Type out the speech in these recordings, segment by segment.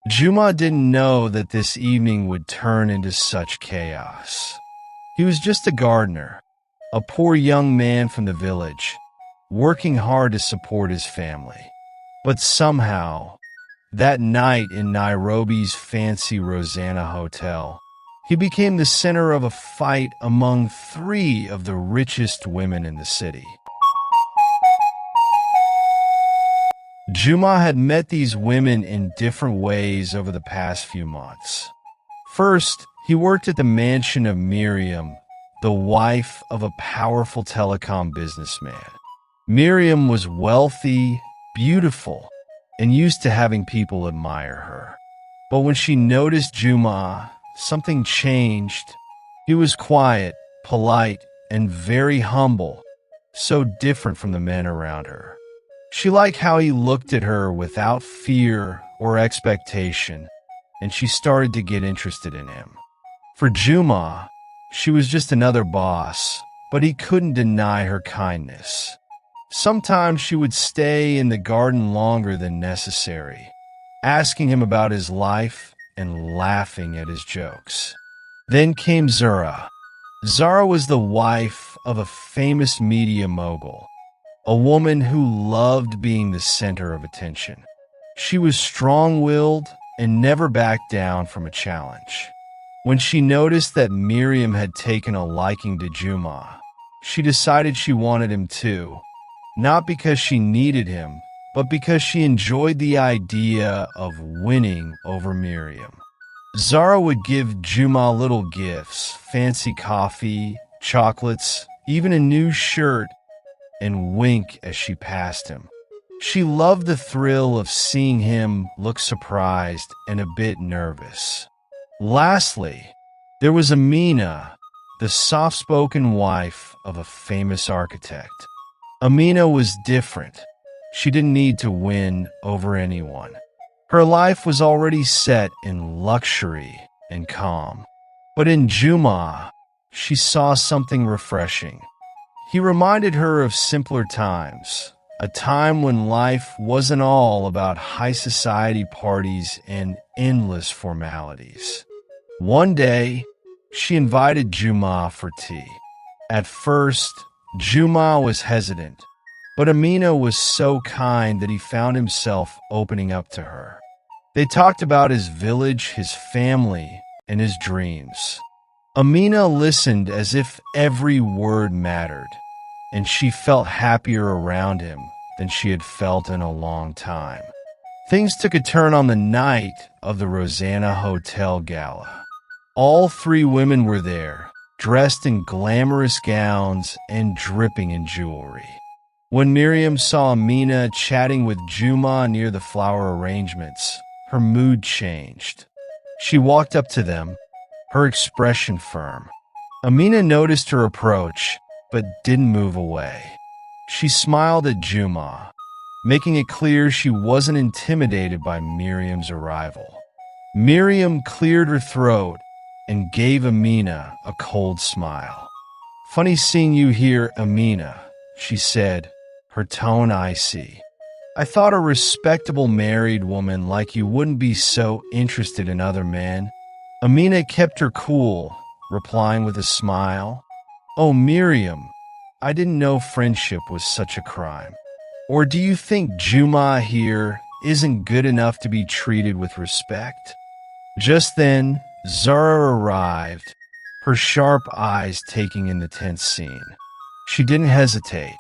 Juma didn't know that this evening would turn into such chaos. He was just a gardener, a poor young man from the village, working hard to support his family. But somehow, that night in Nairobi's fancy Rosanna Hotel, he became the center of a fight among three of the richest women in the city. Juma had met these women in different ways over the past few months. First, he worked at the mansion of Miriam, the wife of a powerful telecom businessman. Miriam was wealthy, beautiful, and used to having people admire her. But when she noticed Juma, something changed. He was quiet, polite, and very humble, so different from the men around her. She liked how he looked at her without fear or expectation, and she started to get interested in him. For Juma, she was just another boss, but he couldn't deny her kindness. Sometimes she would stay in the garden longer than necessary, asking him about his life and laughing at his jokes. Then came Zura. Zara was the wife of a famous media mogul, a woman who loved being the center of attention. She was strong-willed and never backed down from a challenge. When she noticed that Miriam had taken a liking to Juma, she decided she wanted him too, not because she needed him, but because she enjoyed the idea of winning over Miriam. Zara would give Juma little gifts, fancy coffee, chocolates, even a new shirt, and wink as she passed him. She loved the thrill of seeing him look surprised and a bit nervous. Lastly, there was Amina, the soft-spoken wife of a famous architect. Amina was different. She didn't need to win over anyone. Her life was already set in luxury and calm. But in Juma, she saw something refreshing. He reminded her of simpler times, a time when life wasn't all about high society parties and endless formalities. One day, she invited Juma for tea. At first, Juma was hesitant, but Amina was so kind that he found himself opening up to her. They talked about his village, his family, and his dreams. Amina listened as if every word mattered, and she felt happier around him than she had felt in a long time. Things took a turn on the night of the Rosanna Hotel Gala. All three women were there, dressed in glamorous gowns and dripping in jewelry. When Miriam saw Amina chatting with Juma near the flower arrangements, her mood changed. She walked up to them, her expression firm. Amina noticed her approach, but didn't move away. She smiled at Juma, making it clear she wasn't intimidated by Miriam's arrival. Miriam cleared her throat and gave Amina a cold smile. "Funny seeing you here, Amina," she said, her tone icy. "I thought a respectable married woman like you wouldn't be so interested in other men." Amina kept her cool, replying with a smile, "Oh, Miriam, I didn't know friendship was such a crime. Or do you think Juma here isn't good enough to be treated with respect?" Just then, Zara arrived, her sharp eyes taking in the tense scene. She didn't hesitate.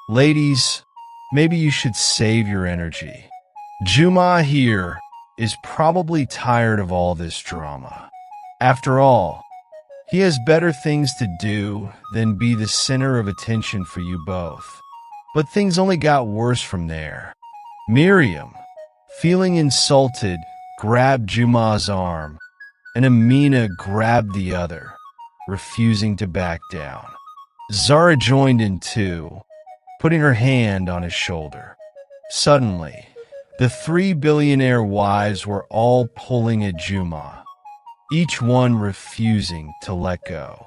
"Ladies, maybe you should save your energy. Juma here is probably tired of all this drama. After all, he has better things to do than be the center of attention for you both." But things only got worse from there. Miriam, feeling insulted, grabbed Juma's arm, and Amina grabbed the other, refusing to back down. Zara joined in too, putting her hand on his shoulder. Suddenly, the three billionaire wives were all pulling at Juma, each one refusing to let go.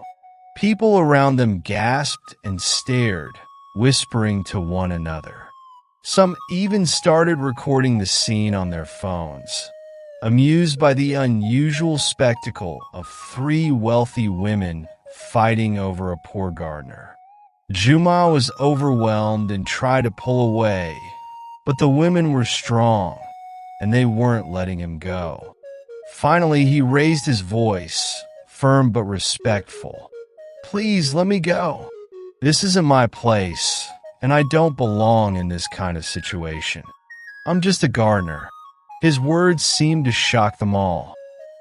People around them gasped and stared, whispering to one another. Some even started recording the scene on their phones. amused by the unusual spectacle of three wealthy women fighting over a poor gardener. Juma was overwhelmed and tried to pull away, but the women were strong, and they weren't letting him go. Finally, he raised his voice, firm but respectful. "Please let me go. This isn't my place, and I don't belong in this kind of situation. I'm just a gardener." His words seemed to shock them all.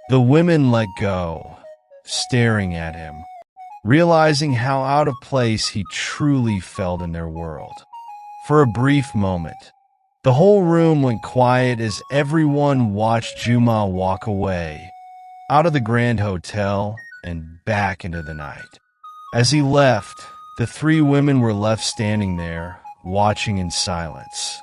The women let go, staring at him, realizing how out of place he truly felt in their world. For a brief moment, the whole room went quiet as everyone watched Juma walk away, out of the Grand Hotel and back into the night. As he left, the three women were left standing there, watching in silence.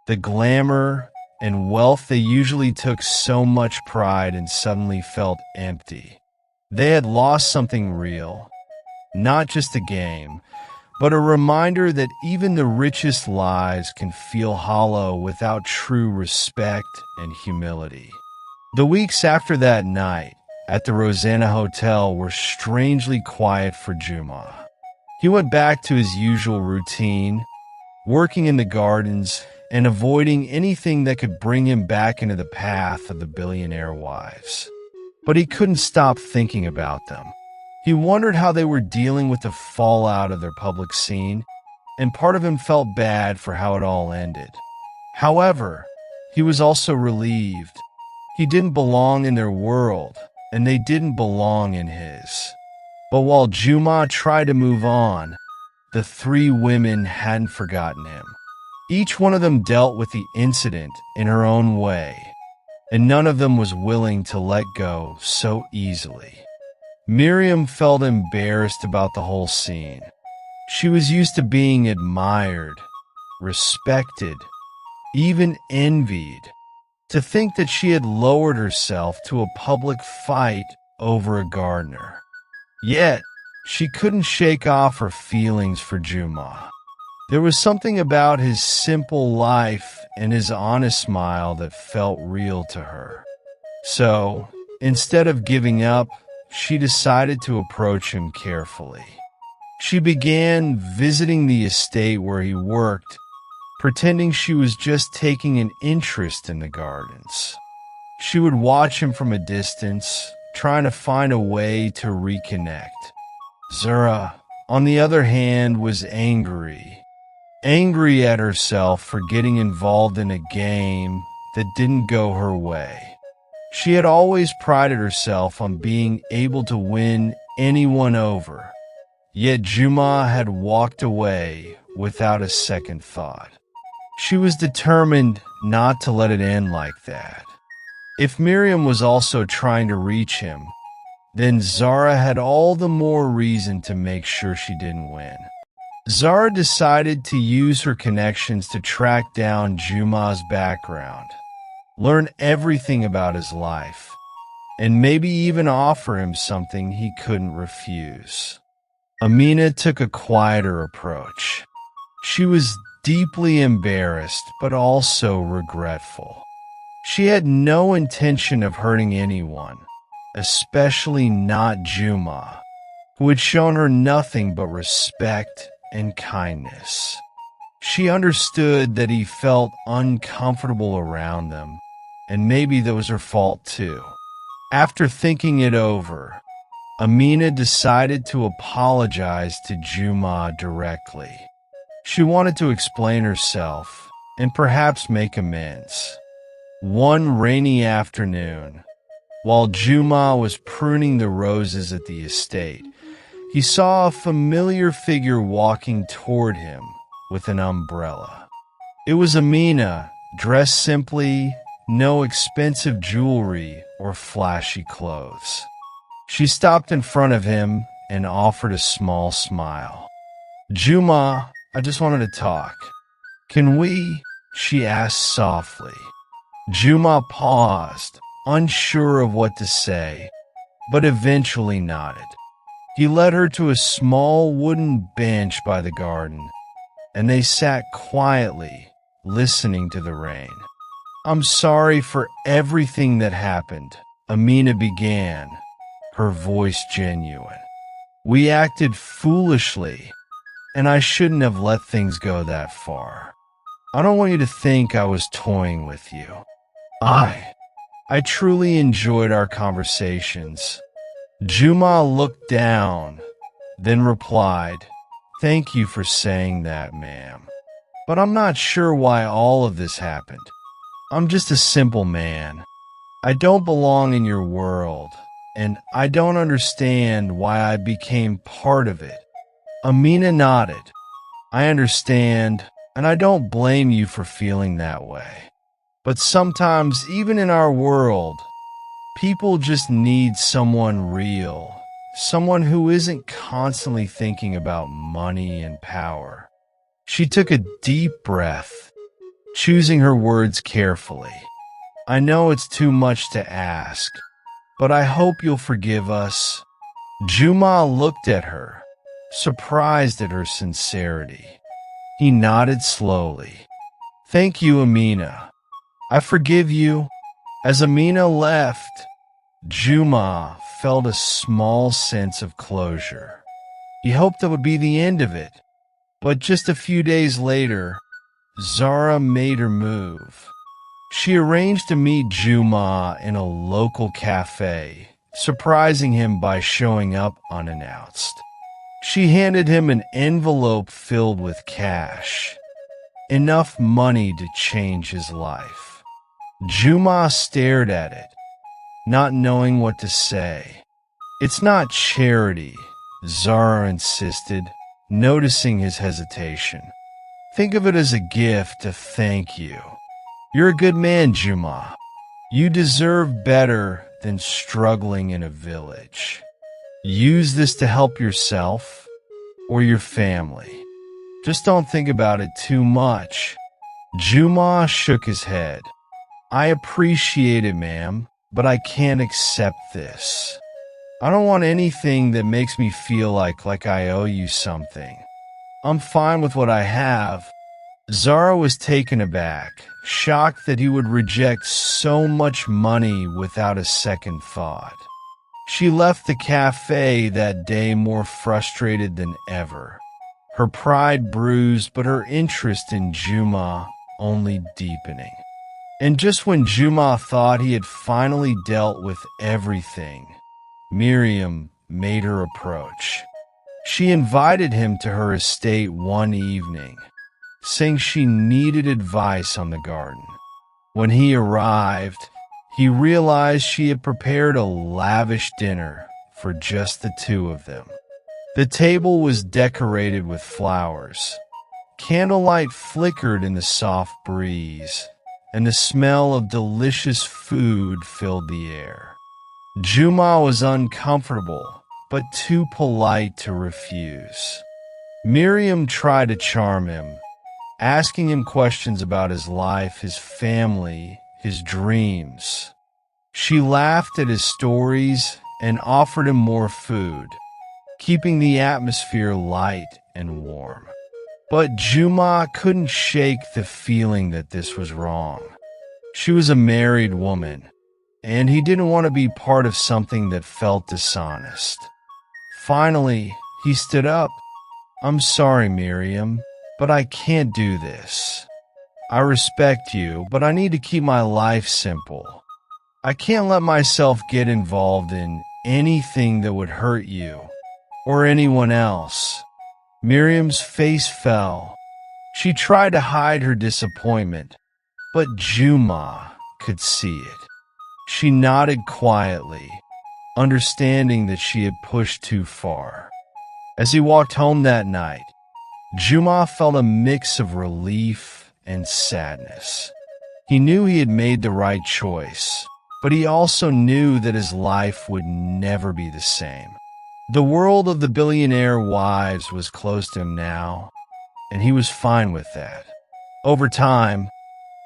The glamour and wealth they usually took so much pride in suddenly felt empty. They had lost something real, not just a game, but a reminder that even the richest lives can feel hollow without true respect and humility. The weeks after that night at the Rosanna Hotel were strangely quiet for Juma. He went back to his usual routine, working in the gardens and avoiding anything that could bring him back into the path of the billionaire wives. But he couldn't stop thinking about them. He wondered how they were dealing with the fallout of their public scene, and part of him felt bad for how it all ended. However, he was also relieved. He didn't belong in their world, and they didn't belong in his. But while Juma tried to move on, the three women hadn't forgotten him. Each one of them dealt with the incident in her own way, and none of them was willing to let go so easily. Miriam felt embarrassed about the whole scene. She was used to being admired, respected, even envied. To think that she had lowered herself to a public fight over a gardener. Yet, she couldn't shake off her feelings for Juma. There was something about his simple life and his honest smile that felt real to her. So, instead of giving up, she decided to approach him carefully. She began visiting the estate where he worked, pretending she was just taking an interest in the gardens. She would watch him from a distance, trying to find a way to reconnect. Zura, on the other hand, was angry at herself for getting involved in a game that didn't go her way. She had always prided herself on being able to win anyone over, yet Juma had walked away without a second thought. She was determined not to let it end like that. If Miriam was also trying to reach him, then Zara had all the more reason to make sure she didn't win. Zara decided to use her connections to track down Juma's background, learn everything about his life, and maybe even offer him something he couldn't refuse. Amina took a quieter approach. She was deeply embarrassed, but also regretful. She had no intention of hurting anyone, especially not Juma, who had shown her nothing but respect and kindness. She understood that he felt uncomfortable around them, and maybe that was her fault too. After thinking it over, Amina decided to apologize to Juma directly. She wanted to explain herself and perhaps make amends. One rainy afternoon, while Juma was pruning the roses at the estate, he saw a familiar figure walking toward him with an umbrella. It was Amina, dressed simply, no expensive jewelry or flashy clothes. She stopped in front of him and offered a small smile. "Juma, I just wanted to talk. Can we?" she asked softly. Juma paused, unsure of what to say, but eventually nodded. He led her to a small wooden bench by the garden, and they sat quietly, listening to the rain. I'm sorry for everything that happened, Amina began, her voice genuine. We acted foolishly, and I shouldn't have let things go that far. I don't want you to think I was toying with you. I truly enjoyed our conversations. Juma looked down, then replied, Thank you for saying that, ma'am. But I'm not sure why all of this happened. I'm just a simple man. I don't belong in your world, and I don't understand why I became part of it. Amina nodded. I understand, and I don't blame you for feeling that way. But sometimes, even in our world, people just need someone real, someone who isn't constantly thinking about money and power. She took a deep breath, choosing her words carefully. I know it's too much to ask, but I hope you'll forgive us. Juma looked at her, surprised at her sincerity. He nodded slowly. Thank you, Amina. I forgive you. As Amina left, Juma felt a small sense of closure. He hoped that would be the end of it. But just a few days later, Zara made her move. She arranged to meet Juma in a local cafe, surprising him by showing up unannounced. She handed him an envelope filled with cash, enough money to change his life. Juma stared at it, not knowing what to say. It's not charity, Zara insisted, noticing his hesitation. Think of it as a gift to thank you. You're a good man, Juma. You deserve better than struggling in a village. Use this to help yourself or your family. Just don't think about it too much. Juma shook his head. I appreciate it, ma'am, but I can't accept this. I don't want anything that makes me feel like I owe you something. I'm fine with what I have. Zara was taken aback, shocked that he would reject so much money without a second thought. She left the cafe that day more frustrated than ever. Her pride bruised, but her interest in Juma only deepening. And just when Juma thought he had finally dealt with everything, Miriam made her approach. She invited him to her estate one evening, saying she needed advice on the garden. When he arrived, he realized she had prepared a lavish dinner for just the two of them. The table was decorated with flowers. Candlelight flickered in the soft breeze, and the smell of delicious food filled the air. Juma was uncomfortable, but too polite to refuse. Miriam tried to charm him, asking him questions about his life, his family, his dreams. She laughed at his stories and offered him more food, keeping the atmosphere light and warm. But Juma couldn't shake the feeling that this was wrong. She was a married woman, and he didn't want to be part of something that felt dishonest. Finally, he stood up. I'm sorry, Miriam, but I can't do this. I respect you, but I need to keep my life simple. I can't let myself get involved in anything that would hurt you or anyone else. Miriam's face fell. She tried to hide her disappointment, but Juma could see it. She nodded quietly, understanding that she had pushed too far. As he walked home that night, Juma felt a mix of relief and sadness. He knew he had made the right choice, but he also knew that his life would never be the same. The world of the billionaire wives was close to him now, and he was fine with that. Over time,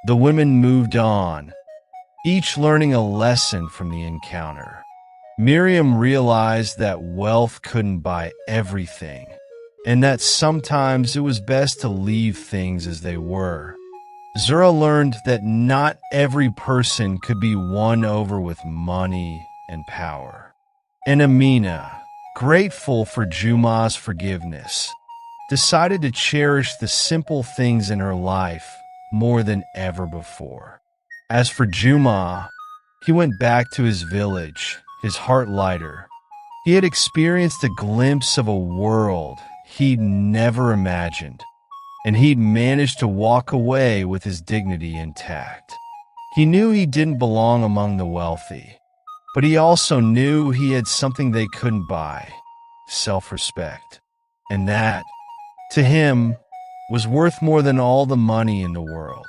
the women moved on, each learning a lesson from the encounter. Miriam realized that wealth couldn't buy everything, and that sometimes it was best to leave things as they were. Zura learned that not every person could be won over with money and power. And Amina, grateful for Juma's forgiveness, decided to cherish the simple things in her life more than ever before. As for Juma, he went back to his village, his heart lighter. He had experienced a glimpse of a world he'd never imagined, and he'd managed to walk away with his dignity intact. He knew he didn't belong among the wealthy, but he also knew he had something they couldn't buy: self-respect. And that, to him, was worth more than all the money in the world.